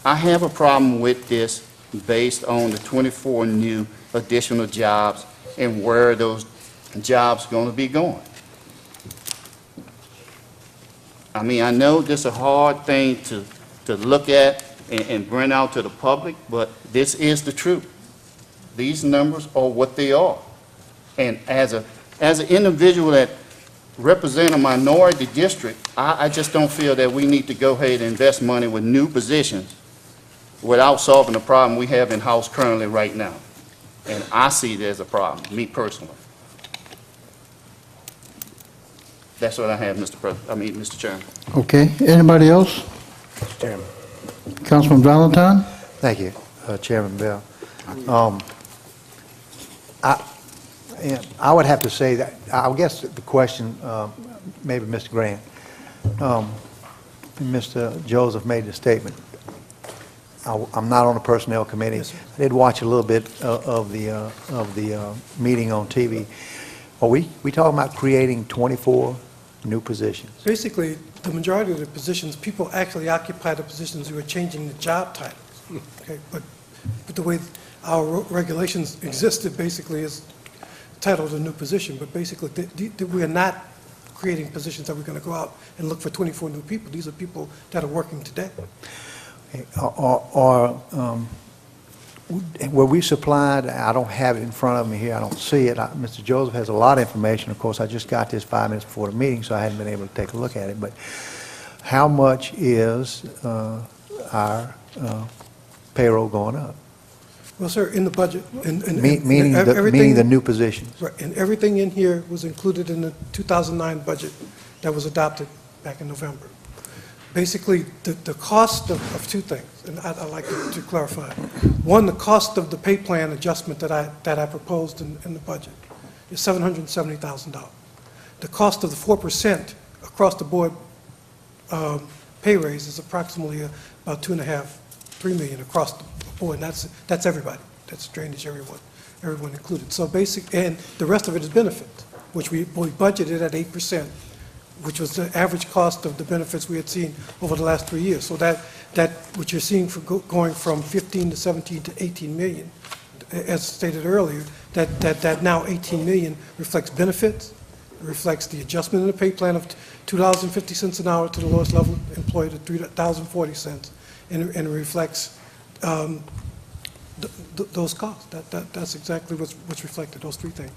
I have a problem with this based on the 24 new additional jobs and where those jobs are going to be going. I mean, I know this is a hard thing to look at and bring out to the public, but this is the truth. These numbers are what they are. And as an individual that represents a minority district, I just don't feel that we need to go ahead and invest money with new positions without solving the problem we have in-house currently right now. And I see it as a problem, me personally. That's what I have, Mr. Chairman. Okay, anybody else? Mr. Chairman. Councilman Valentine? Thank you, Chairman Bell. I would have to say that, I guess the question, maybe Mr. Grant, Mr. Joseph made the statement. I'm not on the Personnel Committee. Yes, sir. I did watch a little bit of the meeting on TV. Are we talking about creating 24 new positions? Basically, the majority of the positions, people actually occupy the positions who are changing the job titles. Okay, but the way our regulations existed basically is titled a new position, but basically we are not creating positions that we're going to go out and look for 24 new people. These are people that are working today. Were we supplied, I don't have it in front of me here, I don't see it. Mr. Joseph has a lot of information. Of course, I just got this 5 minutes before the meeting, so I hadn't been able to take a look at it. But how much is our payroll going up? Well, sir, in the budget, Meaning the new positions. Right, and everything in here was included in the 2009 budget that was adopted back in November. Basically, the cost of two things, and I'd like to clarify. One, the cost of the pay plan adjustment that I proposed in the budget is $770,000. The cost of the 4% across the board pay raise is approximately about $2.5–3 million across the board, and that's everybody. That's drainage, everyone included. So and the rest of it is benefits, which we budgeted at 8%. Which was the average cost of the benefits we had seen over the last 3 years. So that what you're seeing for going from 15 to 17 to 18 million, as stated earlier, that now 18 million reflects benefits, it reflects the adjustment in the pay plan of $2.50 an hour to the lowest level employee to $3.40, and it reflects those costs. That's exactly what's reflected, those three things.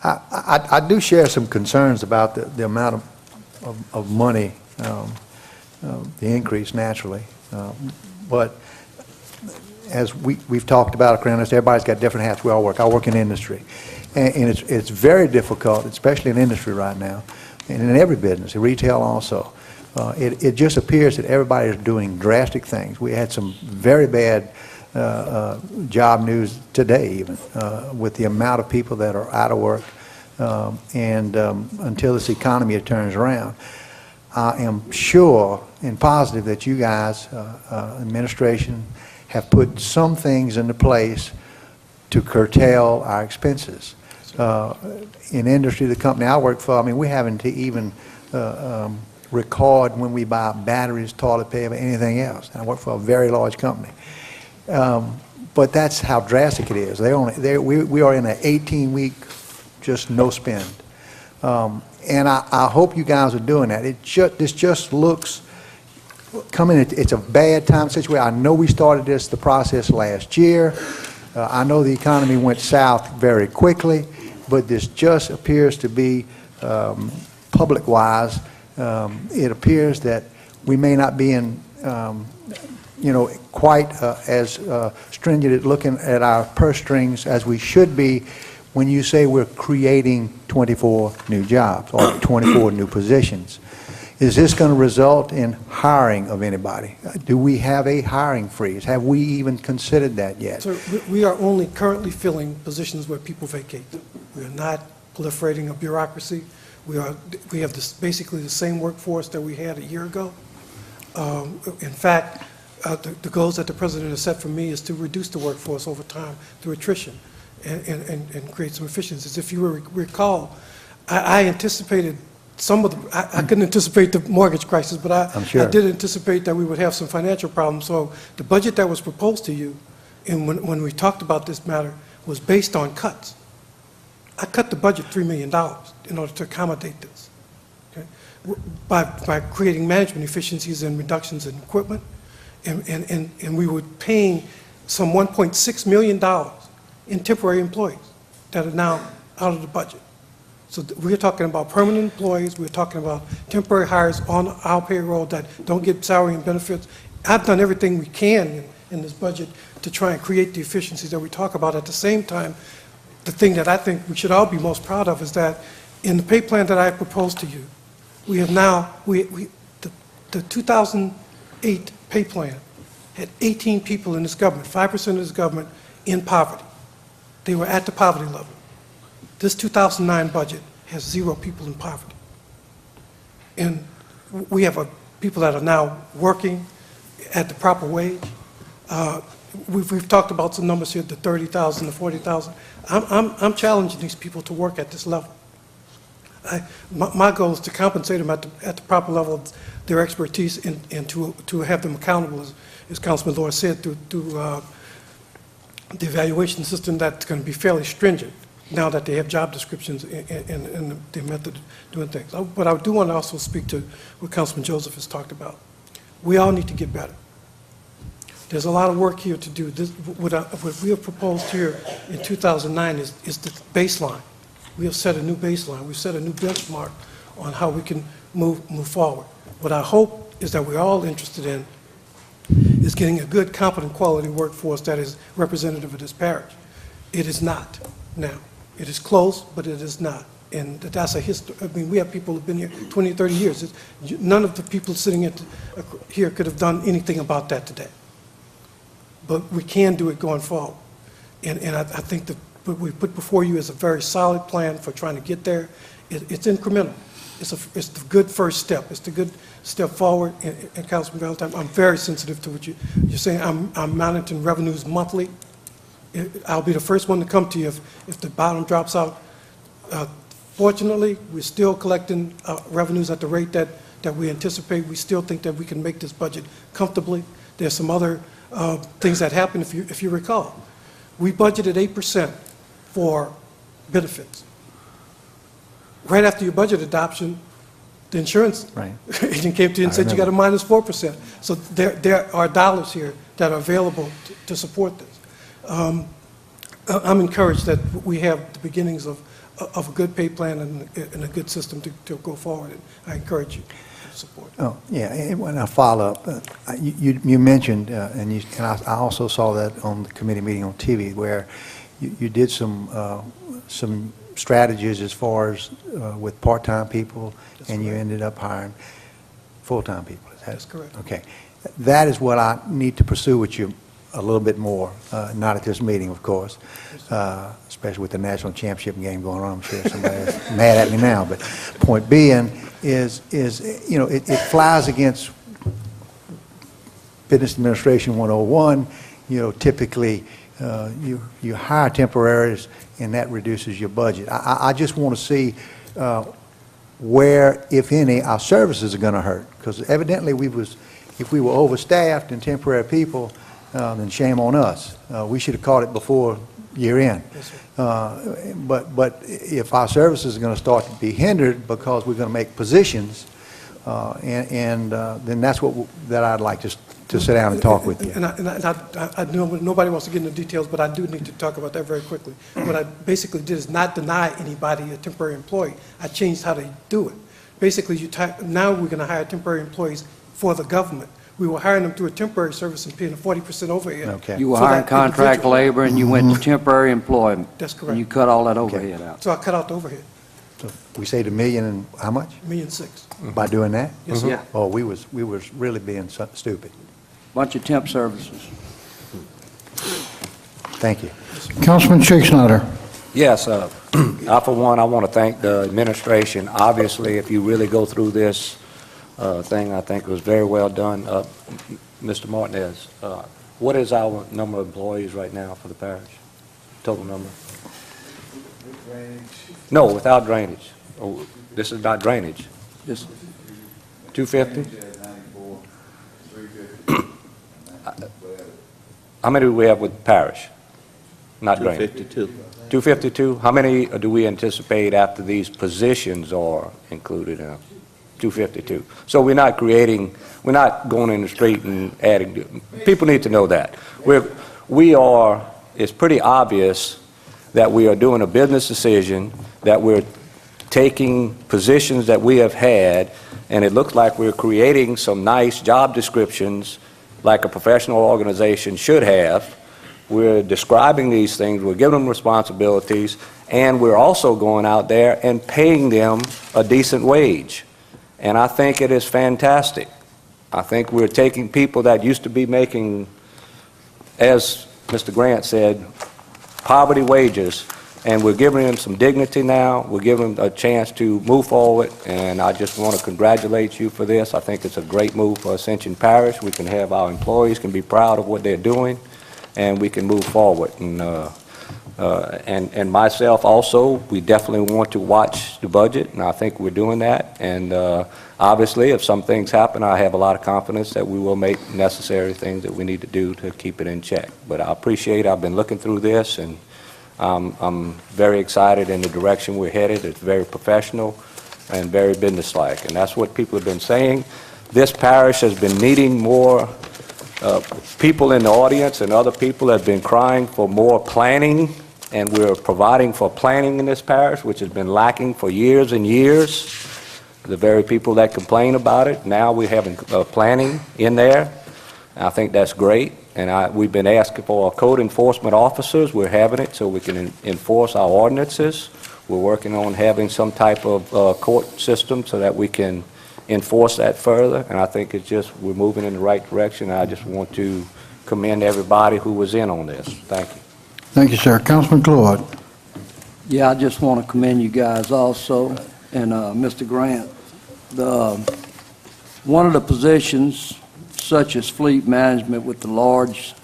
I do share some concerns about the amount of money, the increase naturally. But as we've talked about around this, everybody's got different hats. We all work. I work in industry. And it's very difficult, especially in industry right now, and in every business, in retail also. It just appears that everybody is doing drastic things. We had some very bad job news today even, with the amount of people that are out of work, and until this economy turns around. I am sure and positive that you guys, administration, have put some things into place to curtail our expenses. In industry, the company I work for, I mean, we're having to even record when we buy batteries, toilet paper, anything else. And I work for a very large company. But that's how drastic it is. We are in an 18-week just no spend. And I hope you guys are doing that. This just looks it's a bad time situation. I know we started the process last year. I know the economy went south very quickly, but this just appears to be, public-wise, it appears that we may not be in, quite as stringent at looking at our purse strings as we should be when you say we're creating 24 new jobs or 24 new positions. Is this going to result in hiring of anybody? Do we have a hiring freeze? Have we even considered that yet? So we are only currently filling positions where people vacate them. We are not proliferating a bureaucracy. We have basically the same workforce that we had a year ago. In fact, the goals that the President has set for me is to reduce the workforce over time through attrition and create some efficiencies. If you recall, I anticipated I couldn't anticipate the mortgage crisis, but I'm sure. I did anticipate that we would have some financial problems. So the budget that was proposed to you, and when we talked about this matter, was based on cuts. I cut the budget $3 million in order to accommodate this, okay? By creating management efficiencies and reductions in equipment, and we were paying some $1.6 million in temporary employees that are now out of the budget. So we're talking about permanent employees, we're talking about temporary hires on our payroll that don't get salary and benefits. I've done everything we can in this budget to try and create the efficiencies that we talk about. At the same time, the thing that I think we should all be most proud of is that in the pay plan that I proposed to you, we have now, the 2008 pay plan had 18 people in this government, 5% of this government in poverty. They were at the poverty level. This 2009 budget has 0 people in poverty. And we have people that are now working at the proper wage. We've talked about some numbers here, the 30,000, the 40,000. I'm challenging these people to work at this level. My goal is to compensate them at the proper level of their expertise and to have them accountable, as Councilman Laura said, through the evaluation system that's going to be fairly stringent now that they have job descriptions and the method of doing things. But I do want to also speak to what Councilman Joseph has talked about. We all need to get better. There's a lot of work here to do. What we have proposed here in 2009 is the baseline. We have set a new baseline. We've set a new benchmark on how we can move forward. What I hope is that we're all interested in is getting a good, competent, quality workforce that is representative of this parish. It is not now. It is close, but it is not. And that's a history. I mean, we have people who've been here 20, 30 years. None of the people sitting here could have done anything about that today. But we can do it going forward. And I think that what we put before you is a very solid plan for trying to get there. It's incremental. It's the good first step. It's the good step forward. And Councilman Valentine, I'm very sensitive to what you're saying. I'm monitoring revenues monthly. I'll be the first one to come to you if the bottom drops out. Fortunately, we're still collecting revenues at the rate that we anticipate. We still think that we can make this budget comfortably. There's some other things that happen, if you recall. We budgeted 8% for benefits. Right after your budget adoption, the insurance agent came to you and said you got a minus 4%. So there are dollars here that are available to support this. I'm encouraged that we have the beginnings of a good pay plan and a good system to go forward. And I encourage you to support. Oh, yeah, and when I follow up, you mentioned, and I also saw that on the committee meeting on TV, where you did some strategies as far as with part-time people, and you ended up hiring full-time people. That's correct. Okay. That is what I need to pursue with you a little bit more, not at this meeting, of course, especially with the national championship game going on. I'm sure somebody's mad at me now, but point being is you know, it flies against Business Administration 101. You know, typically you hire temporaries and that reduces your budget. I just want to see where, if any, our services are going to hurt. Because evidently if we were overstaffed and temporary people, then shame on us. We should have caught it before year end. But if our services are going to start to be hindered because we're going to make positions, then that's that I'd like to sit down and talk with you. And I know nobody wants to get into details, but I do need to talk about that very quickly. What I basically did is not deny anybody a temporary employee. I changed how they do it. Basically, now we're going to hire temporary employees for the government. We were hiring them through a temporary service and paying a 40% overhead. Okay. You were for hiring that contract individual. labor and you went to temporary employment. That's correct. And you cut all that overhead out. So I cut out the overhead, So we saved $1 million and how much? $1.6 million. By doing that? Yes, sir. Yeah. Oh, we was really being stupid. Bunch of temp services. Thank you. Councilman Schicksnyder. Yes, for one, I want to thank the administration. Obviously, if you really go through this thing, I think it was very well done. Mr. Martinez, what is our number of employees right now for the parish? Total number? No, without drainage. Oh, this is not drainage. Just 250? How many do we have with parish? Not drainage. 252. 252? How many do we anticipate after these positions are included in? 252. So we're not going in the street and adding, people need to know that. It's pretty obvious that we are doing a business decision, that we're taking positions that we have had, and it looks like we're creating some nice job descriptions like a professional organization should have. We're describing these things, we're giving them responsibilities, and we're also going out there and paying them a decent wage. And I think it is fantastic. I think we're taking people that used to be making, as Mr. Grant said, poverty wages, and we're giving them some dignity now. We're giving them a chance to move forward, and I just want to congratulate you for this. I think it's a great move for Ascension Parish. We can have our employees can be proud of what they're doing, and we can move forward. And myself also, we definitely want to watch the budget, and I think we're doing that. And obviously, if some things happen, I have a lot of confidence that we will make necessary things that we need to do to keep it in check. But I appreciate, I've been looking through this, and I'm very excited in the direction we're headed. It's very professional and very businesslike, and that's what people have been saying. This parish has been needing more people in the audience, and other people have been crying for more planning, and we're providing for planning in this parish, which has been lacking for years and years. The very people that complain about it, now we're having planning in there. I think that's great, and we've been asking for code enforcement officers. We're having it so we can enforce our ordinances. We're working on having some type of court system so that we can enforce that further, and I think we're moving in the right direction. I just want to commend everybody who was in on this. Thank you. Thank you, sir. Councilman Claude. Yeah, I just want to commend you guys also, and Mr. Grant. One of the positions, such as fleet management with the large,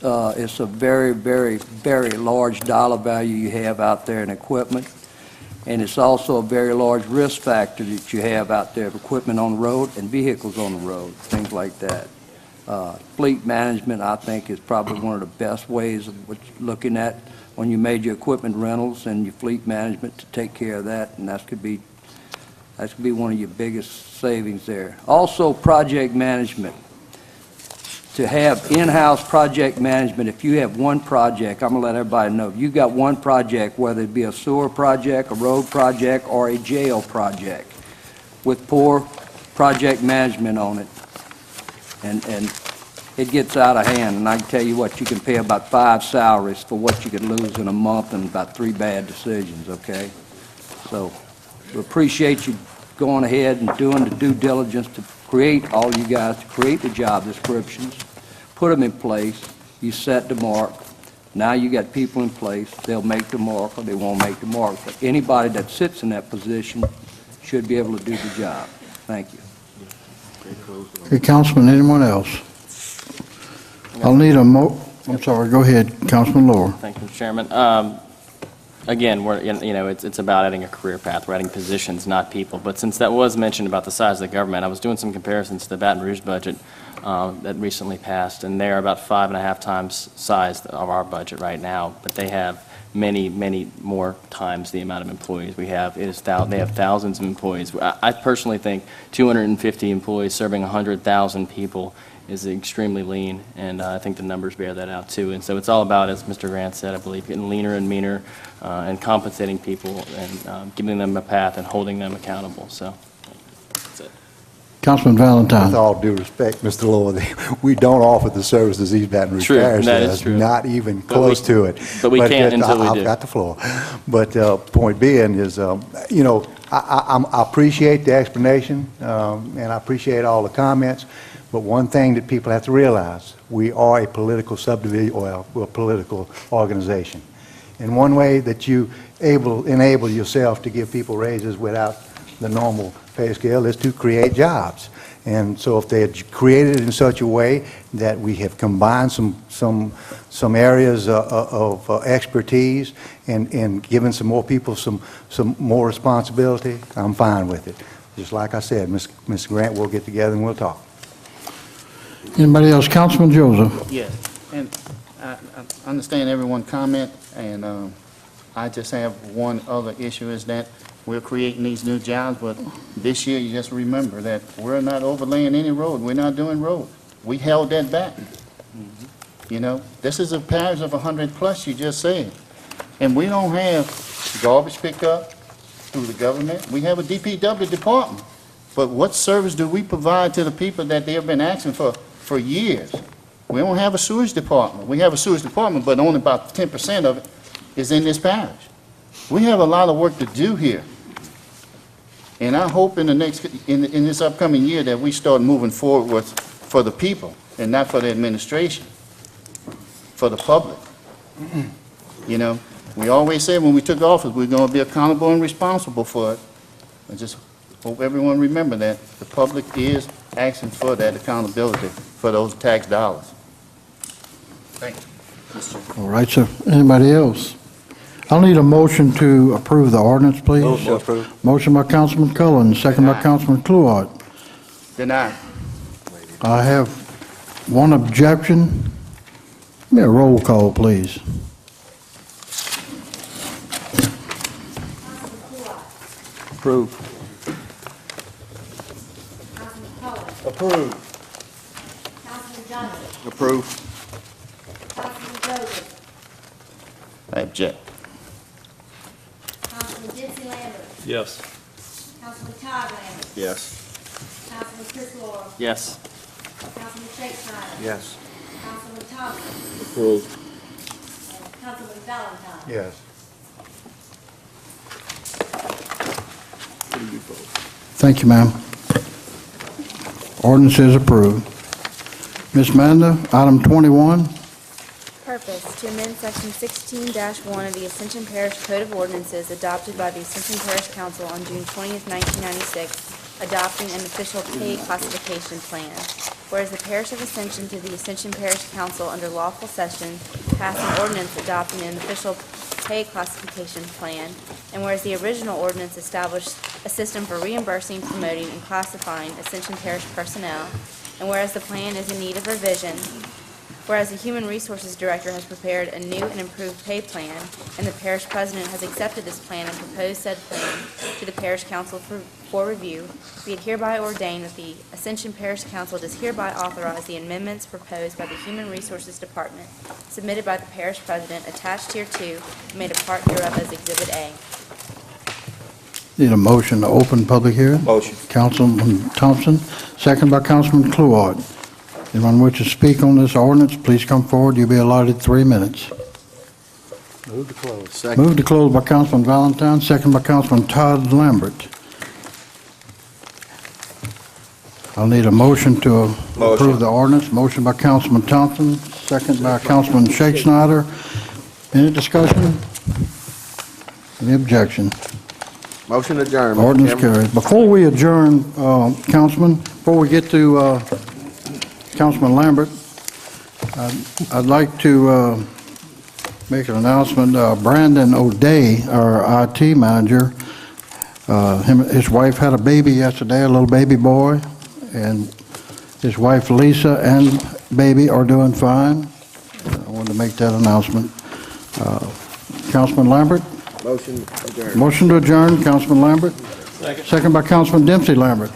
it's a very, very, very large dollar value you have out there in equipment, and it's also a very large risk factor that you have out there of equipment on the road and vehicles on the road, things like that. Fleet management, I think, is probably one of the best ways of looking at when you made your equipment rentals and your fleet management to take care of that, and that could be one of your biggest savings there. Also, project management. To have in-house project management, if you have one project, I'm going to let everybody know, if you got one project, whether it be a sewer project, a road project, or a jail project, with poor project management on it, and it gets out of hand, and I can tell you what, you can pay about 5 salaries for what you could lose in a month and about 3 bad decisions, okay? So we appreciate you going ahead and doing the due diligence to create, all you guys, to create the job descriptions, put them in place, you set the mark. Now you got people in place, they'll make the mark or they won't make the mark. But anybody that sits in that position should be able to do the job. Thank you. Okay, Councilman, anyone else? I'll need I'm sorry, go ahead, Councilman Lohr. Thank you, Mr. Chairman. again, it's about adding a career path. We're adding positions, not people. But since that was mentioned about the size of the government, I was doing some comparisons to the Baton Rouge budget that recently passed, and they're about 5.5 times size of our budget right now. But they have many, many more times the amount of employees we have. They have thousands of employees. I personally think 250 employees serving 100,000 people is extremely lean, and I think the numbers bear that out too. And so it's all about, as Mr. Grant said, I believe, getting leaner and meaner and compensating people and giving them a path and holding them accountable. So that's it. Councilman Valentine. With all due respect, Mr. Lord, we don't offer the services East Baton Rouge True, Parish that is does, true. not even But close we- to it. but we can't until we do. I've got the floor. But point being is, I appreciate the explanation, and I appreciate all the comments, but one thing that people have to realize, we are a political subdivision, well, we're a political organization. And one way that you enable yourself to give people raises without the normal pay scale is to create jobs. And so if they're created in such a way that we have combined some areas of expertise and given some more people some more responsibility, I'm fine with it. Just like I said, Ms. Grant, we'll get together and we'll talk. Anybody else? Councilman Joseph. Yes, and I understand everyone's comment, and I just have one other issue is that we're creating these new jobs, but this year you just remember that we're not overlaying any road. We're not doing road. We held that back. This is a parish of 100 plus, you just said. And we don't have garbage pickup through the government. We have a DPW department. But what service do we provide to the people that they have been asking for years? We don't have a sewage department. We have a sewage department, but only about 10% of it is in this parish. We have a lot of work to do here. And I hope in this upcoming year that we start moving forward for the people and not for the administration, for the public. We always said when we took office, we're going to be accountable and responsible for it. I just hope everyone remember that the public is asking for that accountability for those tax dollars. Thank you. All right, sir. Anybody else? I'll need a motion to approve the ordinance, please. Motion to approve. Motion by Councilman Cullen, second by Councilman Kluart. Denied. I have one objection. Give me a roll call, please. Approved. Councilman Cullen. Approved. Councilman Johnson. Approved. Councilman Joseph. I object. Councilman Dempsey Lambert. Yes. Councilman Todd Lambert. Yes. Councilman Chris Laura. Yes. Councilman Shake Snyder. Yes. Councilman Thompson. Approved. And Councilman Valentine. Yes. Thank you, ma'am. Ordinance is approved. Ms. Manda, item 21. Purpose, to amend Section 16-1 of the Ascension Parish Code of Ordinances adopted by the Ascension Parish Council on June 20th, 1996, adopting an official pay classification plan. Whereas the Parish of Ascension through the Ascension Parish Council under lawful session passed an ordinance adopting an official pay classification plan, and whereas the original ordinance established a system for reimbursing, promoting, and classifying Ascension Parish personnel, and whereas the plan is in need of revision, whereas the Human Resources Director has prepared a new and improved pay plan, and the Parish President has accepted this plan and proposed said plan to the Parish Council for review, be it hereby ordained that the Ascension Parish Council does hereby authorize the amendments proposed by the Human Resources Department, submitted by the Parish President, attached hereto, and made a part hereof as Exhibit A. Need a motion to open public hearing? Motion. Councilman Thompson, second by Councilman Kluart. Anyone wish to speak on this ordinance, please come forward. You'll be allotted 3 minutes. Move to close. Second. Move to close by Councilman Valentine, second by Councilman Todd Lambert. I'll need a motion to approve the ordinance. Motion by Councilman Thompson, second by Councilman Shake Snyder. Any discussion? Any objection? Motion adjourned. Mr. Ordinance Chairman. carries. Before we adjourn, Councilman, before we get to Councilman Lambert, I'd like to make an announcement. Brandon O'Day, our IT manager, his wife had a baby yesterday, a little baby boy, and his wife Lisa and baby are doing fine. I wanted to make that announcement. Councilman Lambert? Motion adjourned. Motion to adjourn, Councilman Lambert. Second by Councilman Dempsey Lambert.